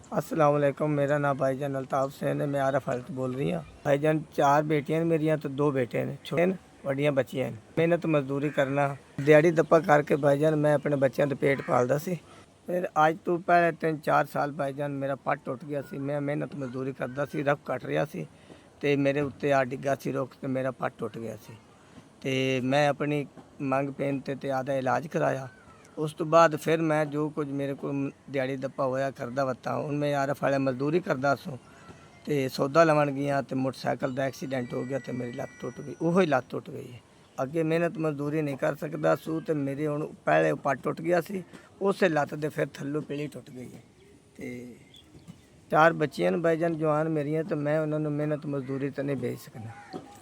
अस्सलाम वालेकुम। मेरा नाम भाईजान अल्ताफ़ हुसैन है। मैं आरफ हल्त बोल रही हूँ। भाईजान 4 बेटियां मेरियां तो 2 बेटे हैं, छोटे वड्डियां बच्चियां हैं। मेहनत मजदूरी करना दिहाड़ी दप्पा करके भाईजान मैं अपने बच्चों का पेट पालदा सी। फिर आज तो पहले 3-4 साल भाईजान मेरा पट टुट गया सी। मैं मेहनत मजदूरी करदा सी, रफ कट रहा सी ते मेरे उत्ते आ डिग्गा सी रुख ते मेरा पट टुट गया सी ते मैं अपनी मंग पेन ते आधा इलाज कराया। उस तो बाद फिर मैं जो कुछ मेरे को दिहाड़ी दप्पा होया करदा वत्ता हूँ मैं आरफ वाले मजदूरी करदा सूँ ते सौदा लवन गया तो मोटरसाइकिल का एक्सीडेंट हो गया तो मेरी लत्त टुट गई। वो ही लत्त टुट गई है। अगे मेहनत मजदूरी नहीं कर सकता सू तो मेरी हुण पहले पट टुट गया सी, उस लत्त दे फिर थल्लों पीली टुट गई है। तो 4 बच्चियां ने भाईजान जवान मेरियां तो मैं उन्होंने मेहनत मजदूरी तो नहीं भेज सकना।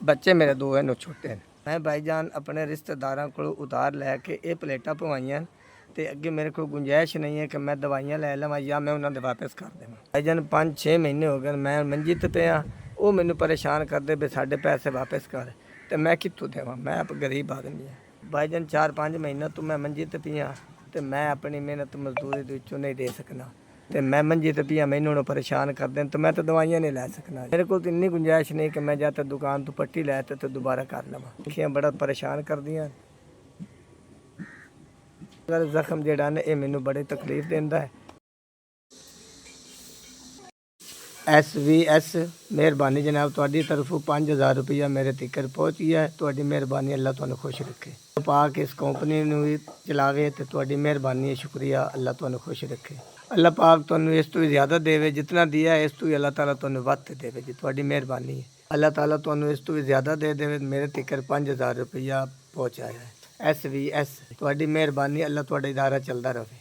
बच्चे मेरे 2 हैं, छोटे हैं। मैं भाईजान अपने रिश्तेदारों को उधार लैके ये प्लेटां पवाइयां तो अगे मेरे को गुंजाइश नहीं है कि मैं दवाइयां लै लवां या मैं उन्होंने वापस कर देवां। भाईजान 5-6 महीने हो गए मैं मंजी ते पिया, वो मैनू परेशान करते भी साढ़े पैसे वापस कर, तो मैं कितों देवां? मैं आप गरीब आदमी हाँ। भाईजान 4-5 महीनों तो मैं मंजी ते पिया तो मैं अपनी मेहनत मजदूरी विचों नहीं दे सकना तो मैं मंजी ते पिया, मैनू परेशान कर दें तो मैं तो दवाइयां नहीं लै सकना। मेरे को तो इन्नी गुंजाइश नहीं कि मैं जाते दुकान तो पट्टी लै तो दोबारा कर लवां। अखियां बड़ा परेशान कर दियां। जख्म जिहड़ा ने ये मैनू बड़ी तकलीफ देंदा है। SVS मेहरबानी जनाब तुहाडी तरफों 5000 रुपया मेरे तिकर पहुँच गया है। तुहाडी मेहरबानी, अल्लाह तुहानू खुश रखे। पाक इस कंपनी नू भी चलावे तो तुहाडी मेहरबानी है, शुक्रिया। अल्लाह तुहानू खुश रखे। अल्लाह पाक तुहानू इस तो भी ज़्यादा देवे, जितना दिया है इस तो भी अल्लाह ताला तुहानू वध देवे जी, तुहाडी मेहरबानी है। अल्लाह ताला तुहानू इस तो भी ज़्यादा दे देवे। मेरे तिकर 5000 रुपया पहुँचाया है। SVS तुहाडी मेहरबानी, अल्लाह तुहाडा इदारा चलदा रहे।